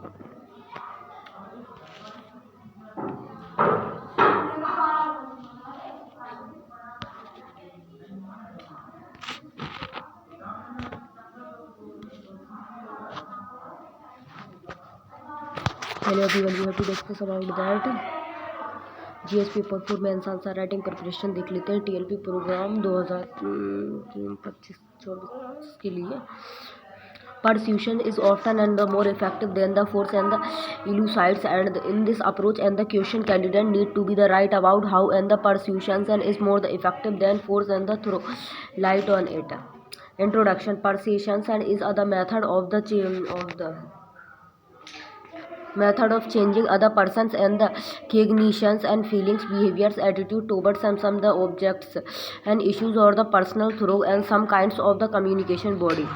Hello everyone, we have to discuss about that GS paper 4 में answer writing preparation देख लेते हैं। TLP programme 2025-24 के लिए persuasion is often and the more effective than the force and the elucides, and in this approach and the question candidate need to be the right about how and the persuasion is more the effective than force and the throw light on it. Introduction. Persuasion is the method of changing other persons and the cognitions and feelings, behaviors, attitude towards some the objects and issues or the personal through and some kinds of the communication body.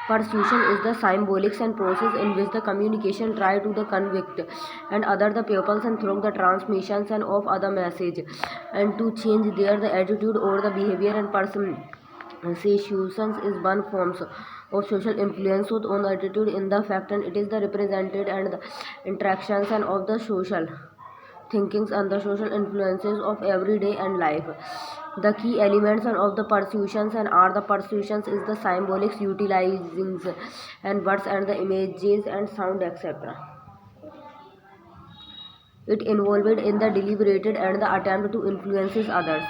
Persuasion is the symbolic and process in which the communication try to the convict and other the pupils and through the transmissions and of other message and to change their the attitude or the behavior. And persuasion is one forms of social influence on attitude in the fact, and it is the represented and the interactions and of the social thinkings and the social influences of everyday and life. The key elements of the persuasions and are the persuasions is the symbolics utilizing and words and the images and sound etc. It involved in the deliberated and the attempt to influence others.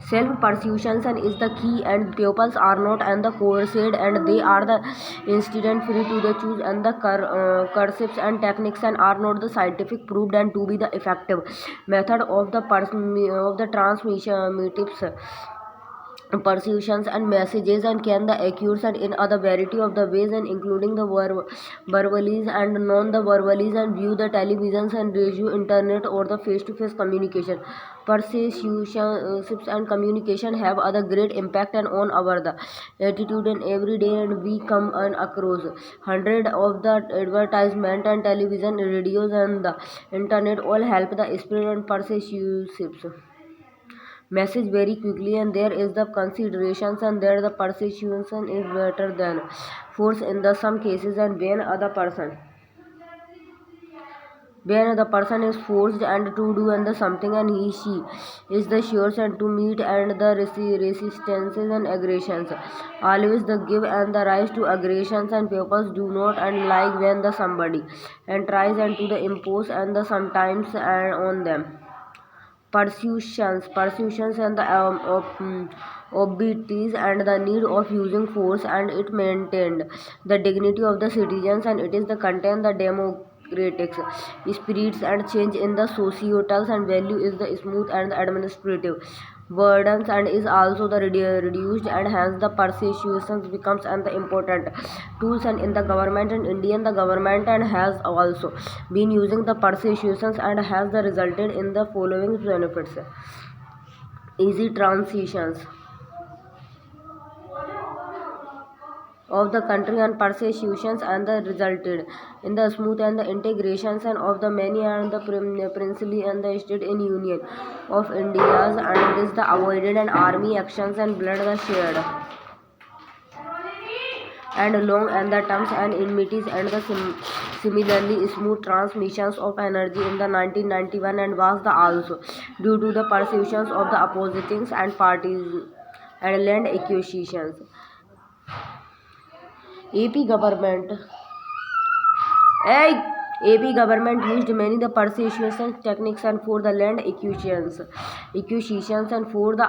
Self-persuasion is the key, and pupils are not and the coerced, and they are the instead free to the choose and the cursives and techniques and are not the scientific proved and to be the effective method of the transmission persuasions and messages and can the accuse and in other variety of the ways and including the verbalies and non-verbalies and view the televisions and radio, internet or the face-to-face communication. Persuasions and communication have other great impact and on our the attitude and every day, and we come and across hundred of the advertisement and television, radios and the internet all help the spread and persuasives message very quickly, and there is the considerations and there the persuasion is better than force in the some cases, and when the person is forced and to do and the something and she is the sure and to meet and the resistances and aggressions always the give and the rise to aggressions, and people do not and like when the somebody and tries and to the impose and the sometimes and on them. Persuasions and the obedience and the need of using force, and it maintained the dignity of the citizens, and it is the content the democratic spirits and change in the societal and value is the smooth and the administrative burdens and is also the reduced, and hence the persuasions becomes and the important tools and in the government. And Indian the government and has also been using the persuasions and has the resulted in the following benefits: easy transitions of the country and persuasions and the resulted in the smooth and the integrations and of the many and the princely and the state in Union of India's, and this the avoided and army actions and blood the shared and long and the terms and enmities, and the similarly smooth transmissions of energy in the 1991 and was the also due to the persuasions of the opposing and parties and land acquisitions. AP government used many the persuasion techniques and for the land acquisitions and for the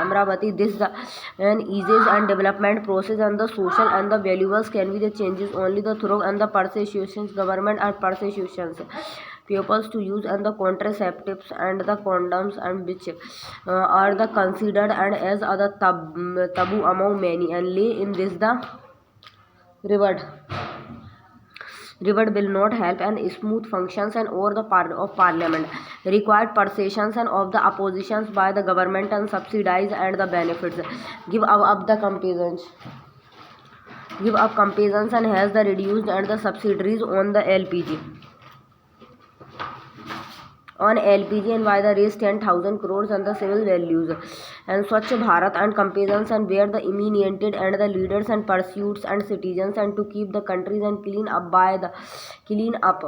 Amravati. This the and eases and development process and the social and the valuables can be the changes only the through and the persuasions government and persuasions pupils to use and the contraceptives and the condoms, and which are the considered and as other taboo among many, and lay in this the reward will not help and smooth functions and over the part of parliament required persuasions and of the oppositions by the government and subsidize and the benefits give up compassions and has the reduced and the subsidiaries on the LPG and by the raise 10,000 crores and the civil values, and Swachh Bharat and campaigns and where the imitated and the leaders and pursuits and citizens and to keep the countries and clean up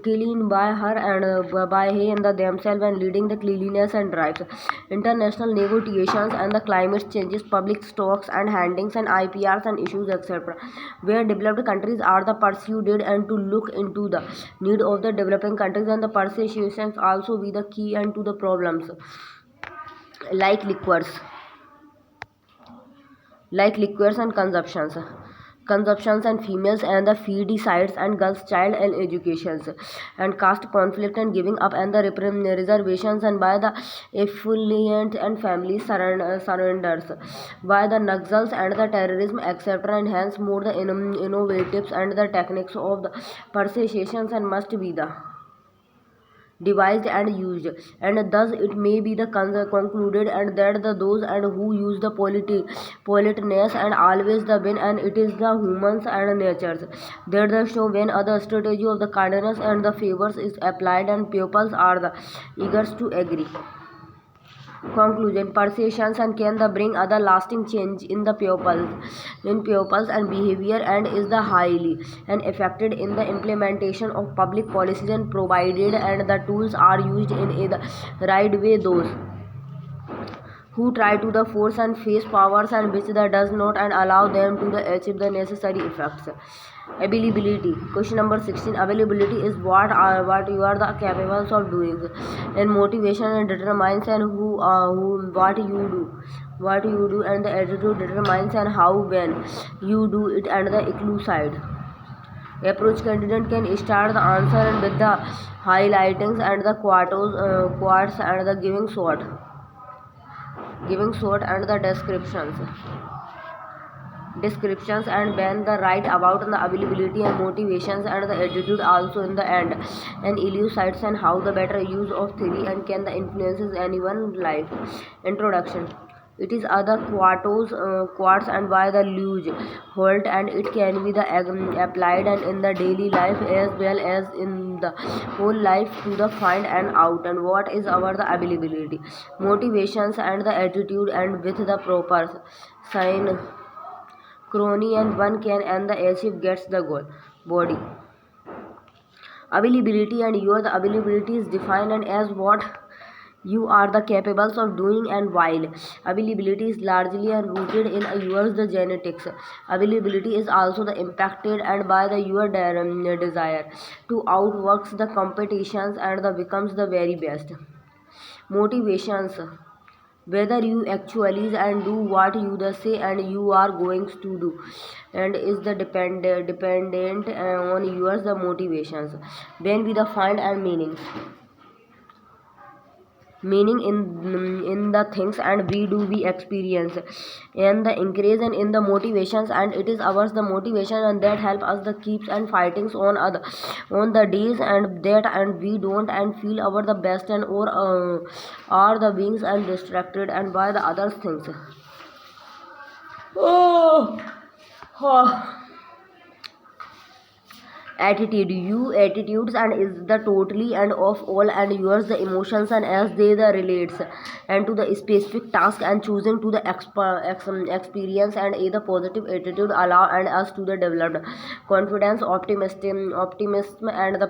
clean by her and by he and the themselves and leading the cleanliness and drives international negotiations and the climate changes public stocks and handings and IPRs and issues etc where developed countries are the pursued and to look into the need of the developing countries and the persuasions also be the key and to the problems like liquors and consumptions and females and the feedicides and girls child and educations and caste conflict and giving up and the reservations and by the affluent and family surrenders by the Naxals and the terrorism etc and hence more the innovatives and the techniques of the persuasions and must be the devised and used and thus it may be the concluded and that the those and who use the politeness and always the win and it is the humans and natures that the show when other strategy of the kindness and the favors is applied and pupils are the eager to agree. Conclusion persuasions and can the bring other lasting change in the pupils and behavior and is the highly and affected in the implementation of public policies and provided and the tools are used in a the right way those who try to the force and face powers and which that does not and allow them to the achieve the necessary effects. Availability question number 16 availability is what you are the capable of doing and motivation and determines and who what you do and the attitude determines and how when you do it and the include side approach candidate can start the answer and with the highlightings and the quotes and the giving short and the descriptions and when the right about the availability and motivations and the attitude also in the end and elucidates and how the better use of theory and can the influences anyone's life. Introduction it is other quotes and by the Luge Holt and it can be the applied and in the daily life as well as in the whole life to the find and out and what is our the availability motivations and the attitude and with the proper sign crony and one can and the achieve gets the goal body availability and your the availability is defined and as what you are the capable of doing and while availability is largely and rooted in yours the genetics availability is also the impacted and by the your desire to outworks the competitions and the becomes the very best motivations whether you actually and do what you the say and you are going to do and is the dependent on yours the motivations when we the find and meaning in the things and we experience and the increase in the motivations and it is ours the motivation and that help us the keeps and fightings on the days and that and we don't and feel our the best and or are the beings and distracted and by the other things. Oh, oh. Attitudes and is the totally and of all and yours the emotions and as they the relates and to the specific task and choosing to the experience and either positive attitude allow and us to the developed confidence optimism and the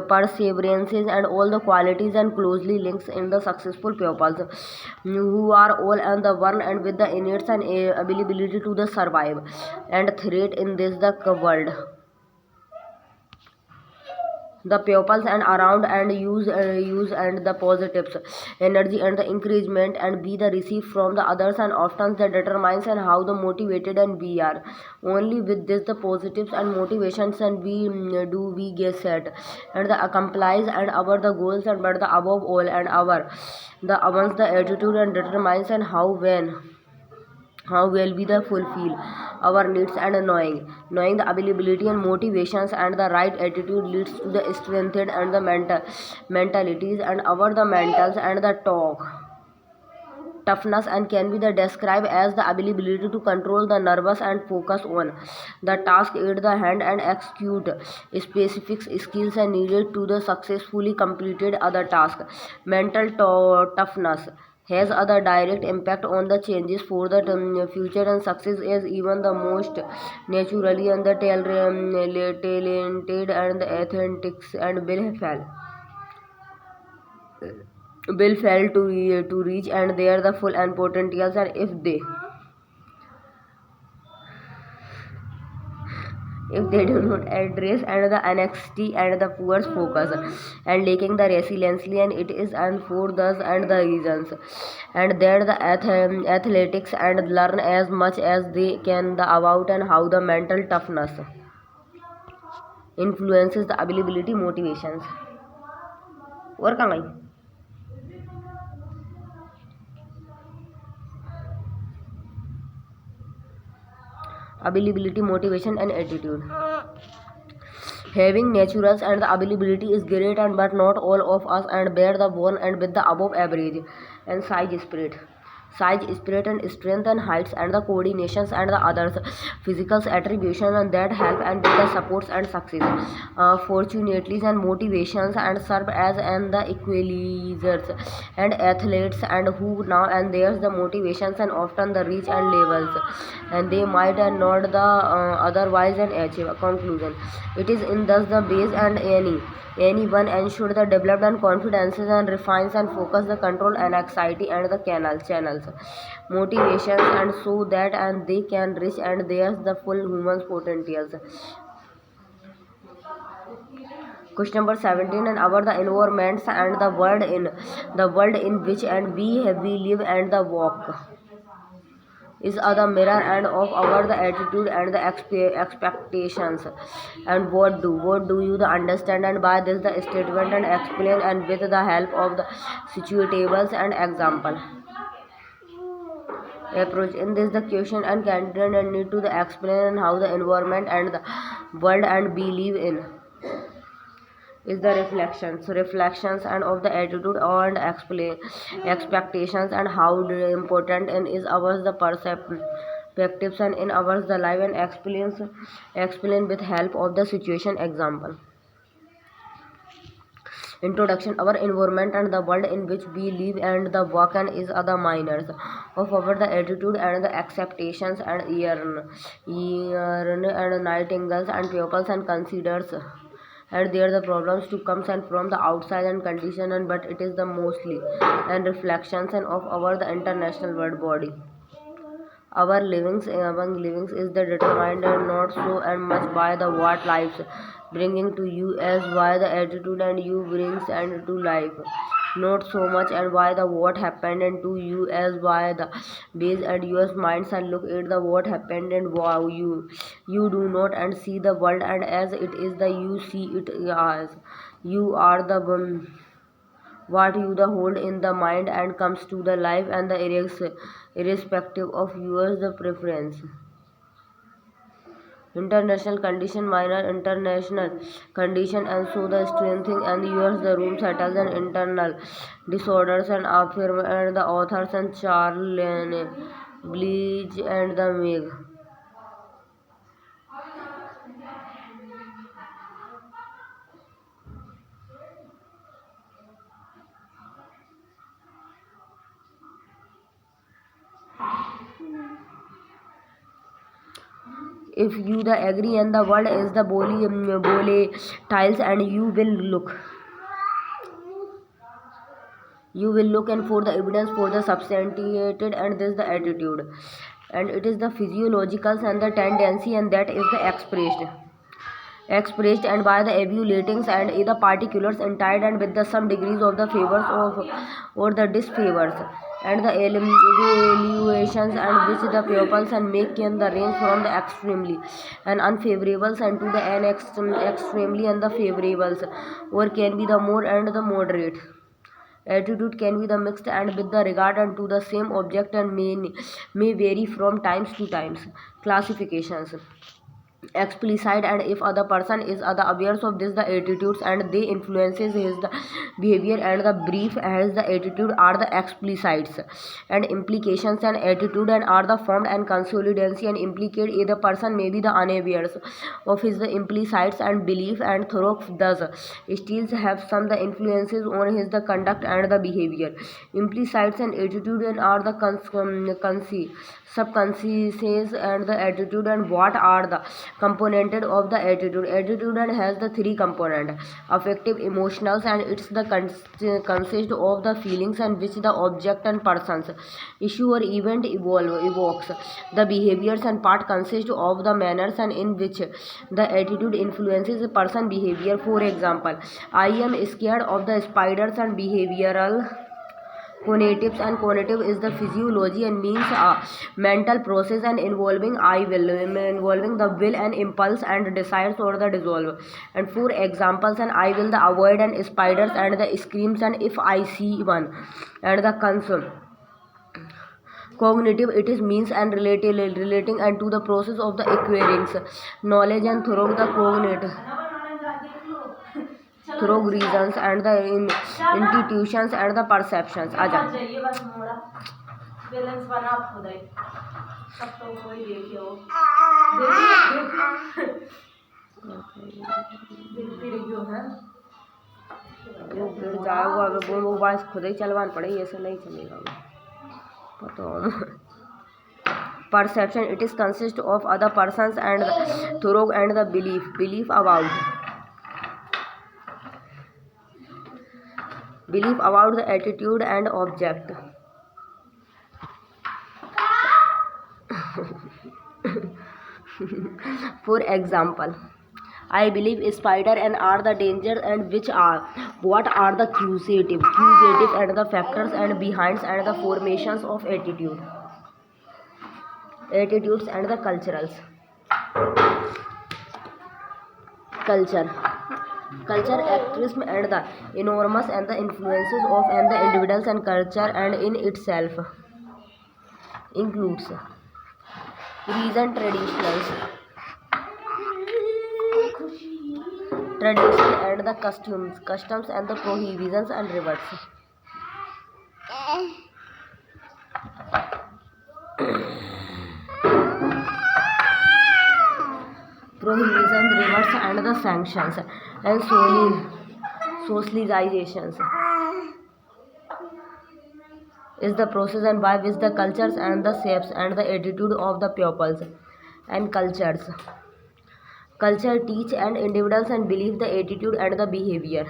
perseverances and all the qualities and closely links in the successful pupils who are all and the one and with the innate and ability to the survive and threat in this the world the pupils and around and use and the positives energy and the encouragement and be the receive from the others and often that determines and how the motivated and we are only with this the positives and motivations and we get set and the accomplish and our the goals and but the above all and our the once the attitude and determines and how well we the fulfill our needs and knowing the availability and motivations and the right attitude leads to the strengthened and the mentalities and our the mentals and the toughness and can be the described as the ability to control the nervous and focus on the task aid the hand and execute specific skills and needed to the successfully completed other task mental toughness has other direct impact on the changes for the future and success as even the most naturally and the talented and the athletics and will fail to reach and their the full and potentials and if they do not address and the anxiety and the poor focus and lacking the resiliency and it is and for thus and the reasons and that the athletics and learn as much as they can the about and how the mental toughness influences the availability motivations और कहाँ गई availability motivation and attitude. Having naturals and the availability is great and but not all of us and bear the born and with the above average and size spirit and strength and heights and the coordinations and the others physical attribution and that help and with the supports and success fortunately and motivations and serve as and the equalizers and athletes and who now and there's the motivations and often the reach and levels and they might and not the otherwise and achieve a conclusion it is in thus the base and anyone ensure the developed and confidences and refines and focus the control and anxiety and the channels motivations and so that and they can reach and there's the full human potentials. Question number 17 and our the environments and the world in which and we live and the walk is the mirror and of our the attitude and the expectations and what do you the understand and by this the statement and explain and with the help of the situatables and example approach in this the question and candidate and need to the explain how the environment and the world and believe in is the reflections and of the attitude and explain expectations and how important and is ours the perspectives and in ours the life and explain with help of the situation example. Introduction. Our environment and the world in which we live and the work and is other minors of our the attitude and the acceptations and yearn and nightingales and pupils and considers and there the problems to comes and from the outside and condition and but it is the mostly and reflections and of our the international world body our livings among livings is the determined and not so and much by the what lives bringing to you as by the attitude and you brings and to life not so much and why the what happened and to you as by the base and your minds and look at the what happened and wow you do not and see the world and as it is the you see it as you are the what you the hold in the mind and comes to the life and the irrespective of yours the preference. International condition minor international condition and so the strengthening and yours the room settles and internal disorders and affirm and the authors and Charlene Bleach and the Meg. If you the agree and the word is the bole tiles and you will look and for the evidence for the substantiated and this the attitude and it is the physiological and the tendency and that is the expressed and by the evaluatings and either particulars entitled and with the some degrees of the favors of or the disfavors and the evaluations and which the pupils and make can the range from the extremely and unfavorables and to the extremely and the favorables or can be the more and the moderate. Attitude can be the mixed and with the regard and to the same object and may vary from times to times. Classifications. explicit, and if other person is other aware of this the attitudes and they influences his the behavior, and the brief as the attitude are the explicites and implications and attitude and are the formed and consolidancy and implicate either person may be the unaware of his the implicites and belief and through thus still have some the influences on his the conduct and the behavior. Implicites and attitude and are the subconscious and the attitude, and what are the component of the attitude. Attitude and has the three component: affective, emotionals, and it's the consist of the feelings and which the object and persons issue or event evokes the behaviors, and part consist of the manners and in which the attitude influences a person behavior. For example, I am scared of the spiders, and behavioral cognitives, and cognitive is the physiology and means a mental process and involving the will and impulse and desires or the dissolve. And for examples, and I will the avoid and spiders and the screams and if I see one. And the concern cognitive, it is means and relating and to the process of the acquiring knowledge, and through the cognitive through reasons and the institutions and the perceptions. आजा balance बना खुद ही सब तो कोई देखियो देखते रहियो है वो गिर जाएगा अगर वो बात खुद ही चलवान पड़े, ऐसे नहीं चलेगा पता perception, it is consist of other persons and through and the belief about the attitude and object. For example, I believe spider and are the danger and which are what are the causative and the factors and behinds and the formations of attitudes and the culture activism and the enormous and the influences of and the individuals and culture, and in itself includes reason, tradition and the customs and the prohibitions and reverts. Prohibitions, reverts, and the sanctions and socializations is the process and by which the cultures and the shapes and the attitude of the pupils and culture teach and individuals and believe the attitude and the behavior.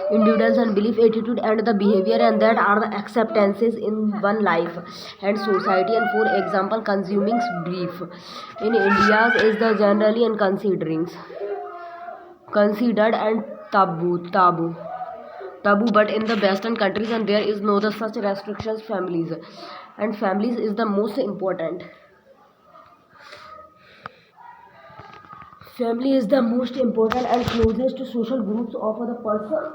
Individuals and belief, attitude and the behavior, and that are the acceptances in one life and society. And for example, consuming beef in India is the generally and considered and taboo, but in the western countries and there is no the such restrictions. Families is the most important. Family is the most important and closest to social groups of the person.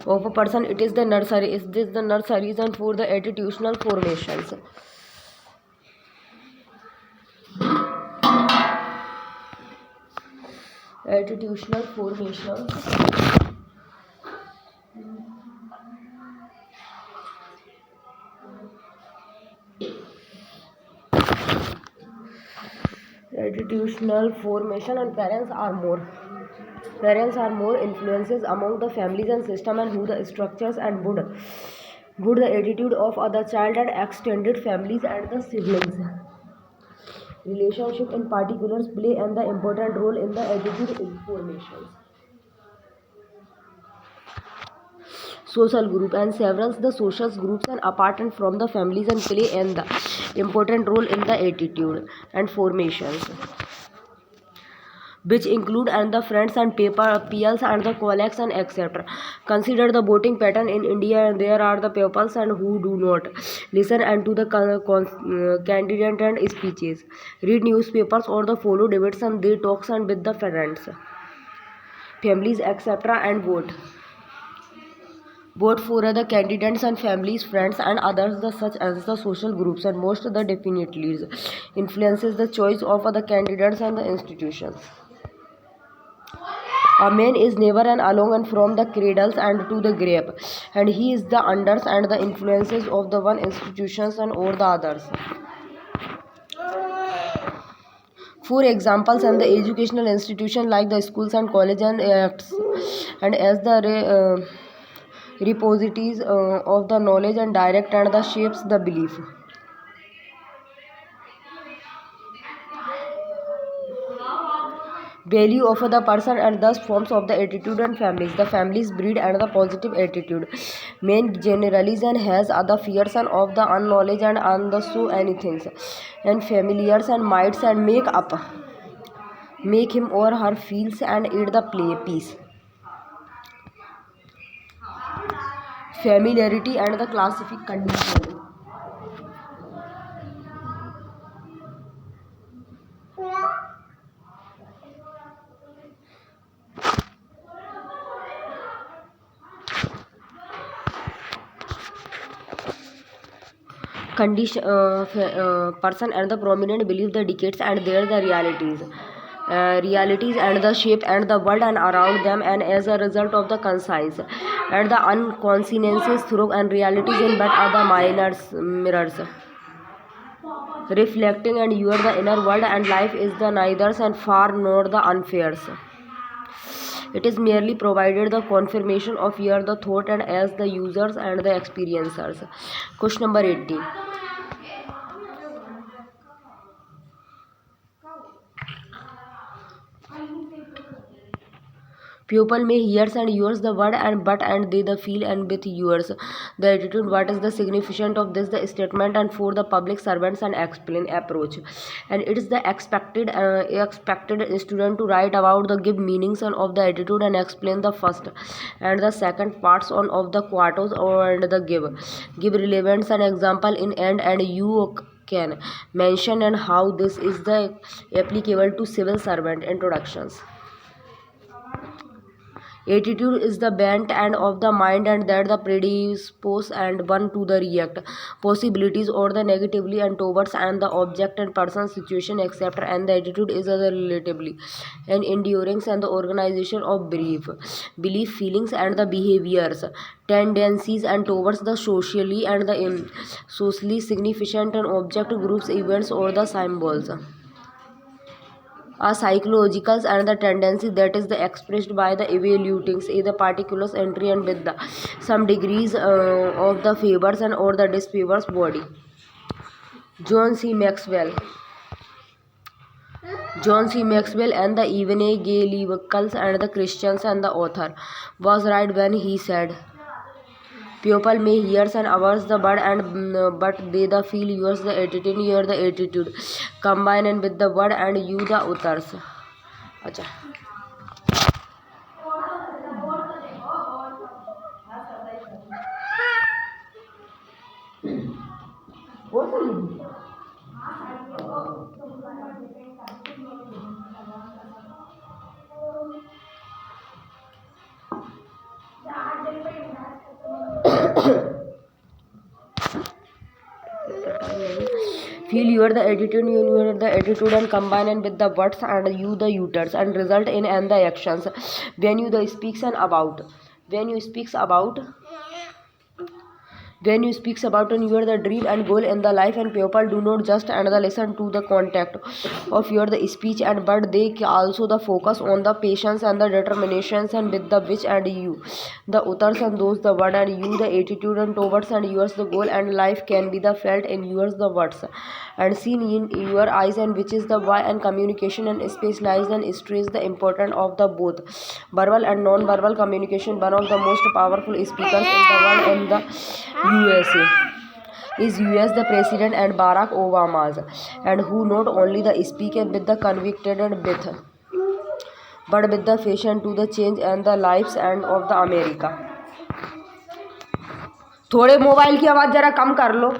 Of a person, it is the nursery. Is this the nurseries and for the attitudinal formations? Attitudinal formations. Attitudinal formation and parents are more influences among the families and system and who the structures and would the attitude of other child and extended families and the siblings. Relationship in particular play and the important role in the attitude formations. Social group and several the social groups and apart from the families and play and the important role in the attitude and formations. which include and the friends and paper PLs and the colleagues and etc. Consider the voting pattern in India, and there are the peoples and who do not listen and to the candidate and speeches, read newspapers or the follow debates, and they talks and with the friends, families etc. and vote for the candidates and families, friends, and others, such as the social groups, and most the definitely influences the choice of the candidates and the institutions. A man is never an alone and from the cradles and to the grave, and he is the unders and the influences of the one institutions and or the others. For examples, and the educational institution like the schools and college and acts, and as the repositories of the knowledge and direct and the shapes the belief. Value of the person and thus forms of the attitude and families. The families breed and the positive attitude. Man generalization has other fears and of the unknowledge and the so anything, and familiars and mites and make him or her feels and eat the play peace. Familiarity and the classific condition. Person and the prominent believe the decades and their the realities and the shape and the world and around them, and as a result of the conscience and the unconsciences through and realities in but other minors mirrors reflecting and you are the inner world, and life is the neithers and far nor the unfairs. It is merely provided the confirmation of your the thought and as the users and the experiencers. Question number 18. Pupil may hears and hears the word and but and they the feel and with yours the attitude. What is the significance of this the statement and for the public servants and explain approach, and it is the expected student to write about the give meanings and of the attitude and explain the first and the second parts on of the quarters or and the give relevance and example in end, and you can mention and how this is the applicable to civil servant introductions. Attitude is the bent and of the mind and that the predispose and one to the react possibilities or the negatively and towards and the object and person situation etc. And the attitude is the relatively and endurance and the organization of belief feelings and the behaviors tendencies and towards the socially and the socially significant and object groups events or the symbols. A psychological and the tendency that is the expressed by the evaluating say the particular entry and with the some degrees of the favors and or the disfavors body. John C. Maxwell. John C. Maxwell and the evangelicals and the Christians and the author was right when he said, people may hears and hours the word and but they the feel yours the attitude your the attitude combine and with the word and you the utters. अच्छा feel your the attitude your the attitude and combine and with the words and you the uters and result in and the actions when you the speaks and about when you speaks about when you speaks about and your the dream and goal in the life, and people do not just and the listen to the content of your the speech and but they also the focus on the patience and the determinations and with the which and you the others and those the word and you the attitude and towards and yours the goal and life can be the felt in yours the words and seen in your eyes, and which is the why and communication and specialize and stress the importance of the both verbal and non-verbal communication. One of the most powerful speakers in the world in the USA is US the President and Barack Obama's, and who not only the speaker with the convicted and with but with the fashion to the change and the lives and of the America. थोड़े mobile की आवाज़ ज़रा कम कर लो,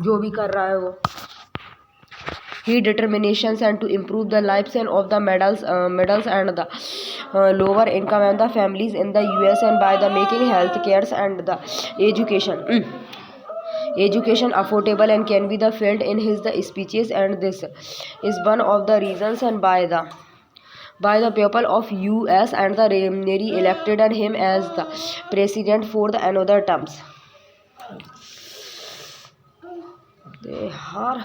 जो भी कर रहा है वो. He determinations and to improve the lives and of the medals and the lower income and the families in the US and by the making health cares and the education affordable and can be the felt in his the speeches, and this is one of the reasons and by the people of US and the Neri elected and him as the president for the another terms. They are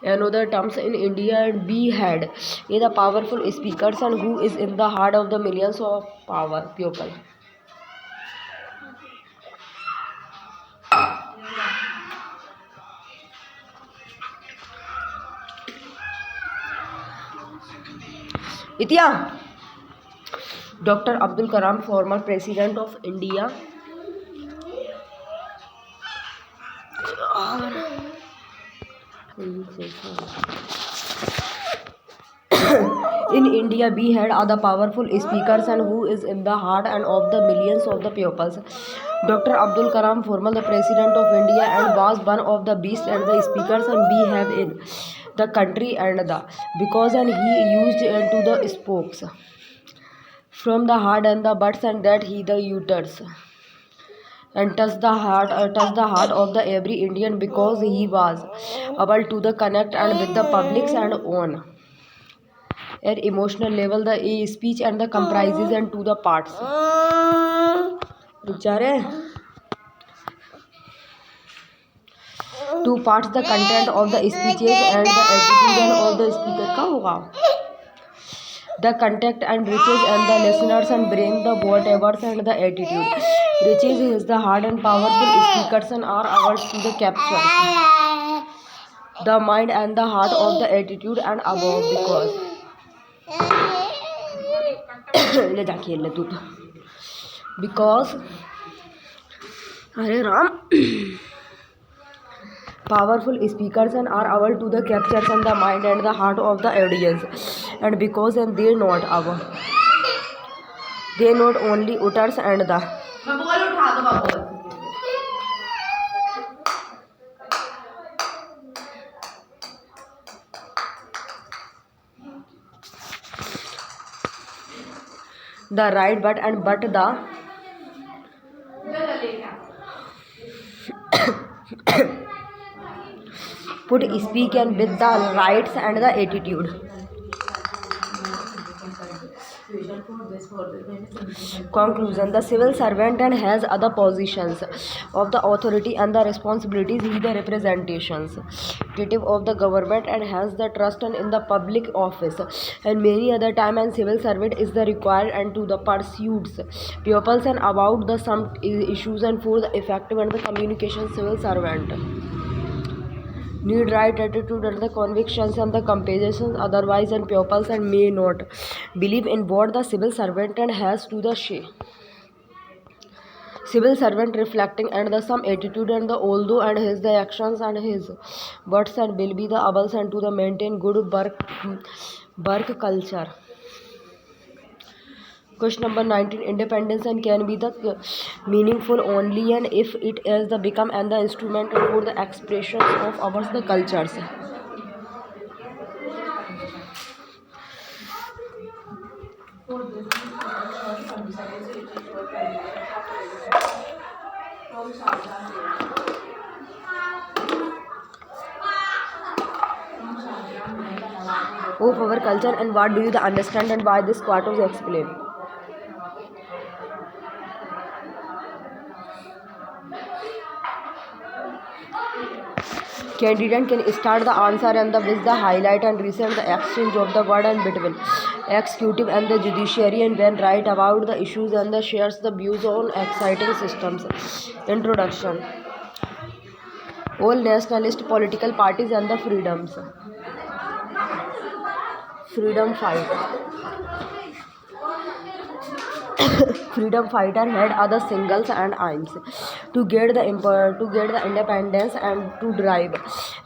another terms in India, and B had is the powerful speakers and who is in the heart of the millions of power people. Itya, Dr. Abdul Kalam, former president of India. In India, we had other powerful speakers and who is in the heart and of the millions of the pupils. Dr. Abdul Kalam, former the president of India, and was one of the best and the speakers and we have in the country and the because and he used to the spokes from the heart and the buds and that he the utters and touch the heart of the every Indian because he was able to the connect and with the publics and on an emotional level the speech and the comprises and to the parts. Two parts the content of the speeches and the attitude of the speaker का होगा. The content and riches and the listeners and bring the whatever and the attitude. Riches is the hard and powerful speakers and are ours to the capture. The mind and the heart of the attitude and above because. ले जा खेल ले तू तो. Because. अरे Ram. Powerful speakers and are able to the capture and the mind and the heart of the audience, and because and they not only utters and the right but the put speak and with the rights and the attitude. Conclusion. The civil servant and has other positions of the authority and the responsibilities. He the representations of the government and has the trust and in the public office and many other time, and civil servant is the required and to the pursuits pupils and about the some issues and for the effective and the communication civil servant need right attitude and the convictions and the compassion, otherwise and pupils and may not believe in what the civil servant and has to the civil servant reflecting and the some attitude and the although and his the actions and his words and will be the able and to the maintain good work culture. Question number 19. Independence and can be the meaningful only and if it is the become and the instrument for the expressions of our the cultures. Of our culture and what do you understand and why this part was explained. Candidate can start the answer and with the highlight and recent the exchange of the word and between executive and the judiciary and then write about the issues and the shares the views on exciting systems. Introduction. All nationalist political parties and the freedom fighter. Freedom fighter had other singles and aims to get the independence and to drive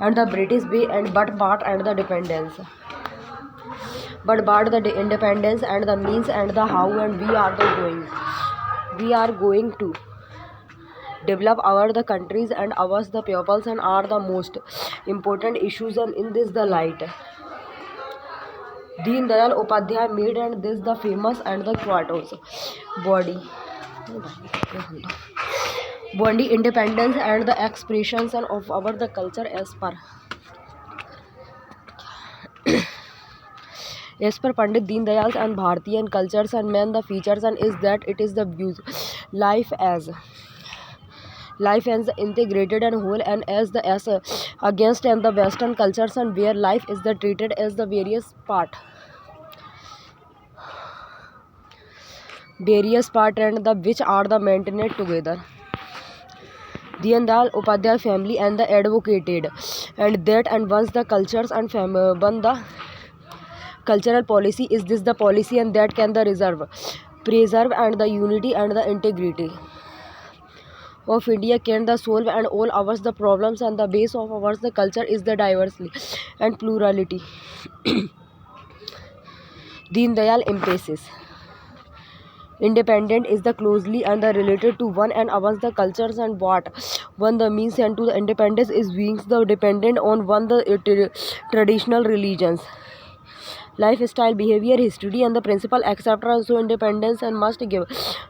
and the British way and but part and the dependence. but the independence and the means and the how, and we are going to develop our the countries and ours the peoples and are the most important issues, and in this the light Deen Dayal Upadhyay made and this the famous and the quotes body body independence and the expressions and of our the culture as per Pandit Deen Dayal and Bharatiya cultures and men the features and is that it is the views life as integrated and whole, and as against and the western cultures and where life is the treated as the various part and the which are the maintained together. Deen Dayal Upadhyay family and the advocated and that and once the cultures and one the cultural policy is this the policy and that can the preserve and the unity and the integrity of India can the solve and all ours the problems, and the base of ours the culture is the diversity and plurality. Deen Dayal emphasis independent is the closely and the related to one and ours the cultures and what one the means and to the independence is being the dependent on one the traditional religions lifestyle behavior history and the principle etc. So independence and must give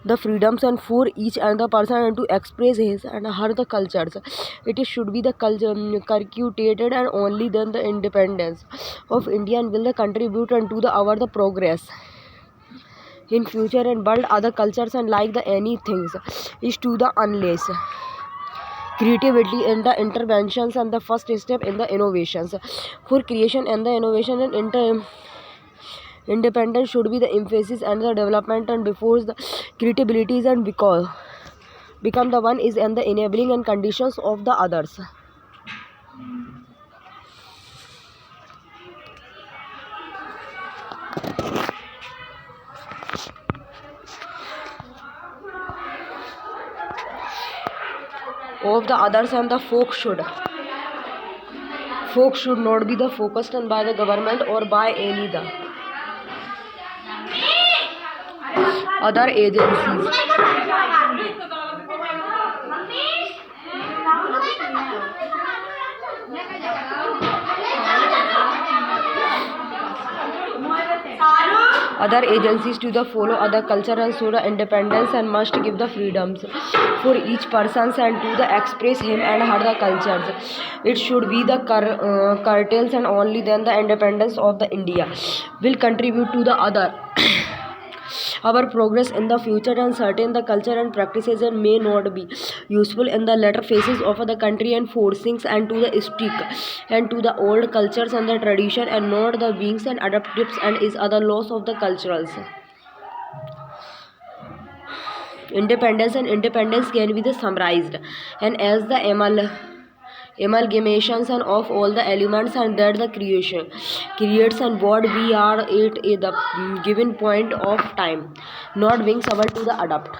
the freedoms and for each and the person and to express his and her the cultures. It should be the cultivated and only then the independence of India and will the contribute and to the our the progress in future and build other cultures and like the any things is to the unless creativity in the interventions and the first step in the innovations for creation and the innovation and independence should be the emphasis and the development and before the creativities and because become the one is and the enabling and conditions of the others. Of the others and the folk should not be the focused on by the government or by any the other agencies. Other agencies to the follow other culture and so the independence and must give the freedoms for each person and to the express him and her the cultures. It should be the curtails and only then the independence of the India will contribute to the other our progress in the future and certain the culture and practices and may not be useful in the latter phases of the country and forcings and to the stick and to the old cultures and the tradition and not the beings and adaptives and is other loss of the culturals. Independence can be the summarized and as the amalgamations and of all the elements and that the creation creates and what we are at the given point of time not being able to the adapt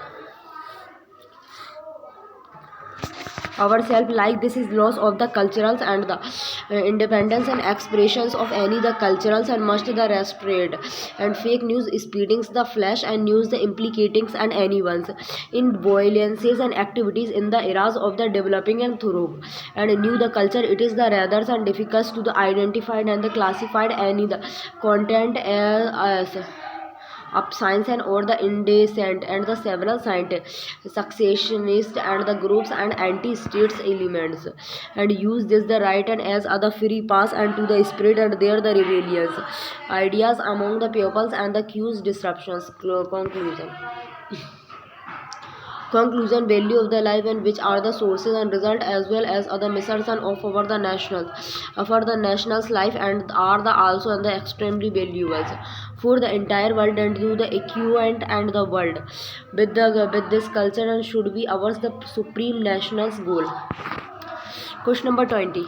ourselves like this is loss of the culturals and the independence and expressions of any the culturals and must the restrained and fake news speedings the flash and news the implicatings and anyone's in violences and activities in the eras of the developing and thorough and new the culture it is the rather and difficult to the identified and the classified any the content as up science and or the indecent and the several scientists successionist and the groups and anti-states elements and use this the right and as other free pass and to the spirit and there the rebellions ideas among the pupils and the cues disruptions. Conclusion value of the life and which are the sources and result as well as other misconceptions of our the nationals life and are the also and the extremely valuable for the entire world and to the equant and the world with this culture and should be ours the supreme national's goal. Question number 20.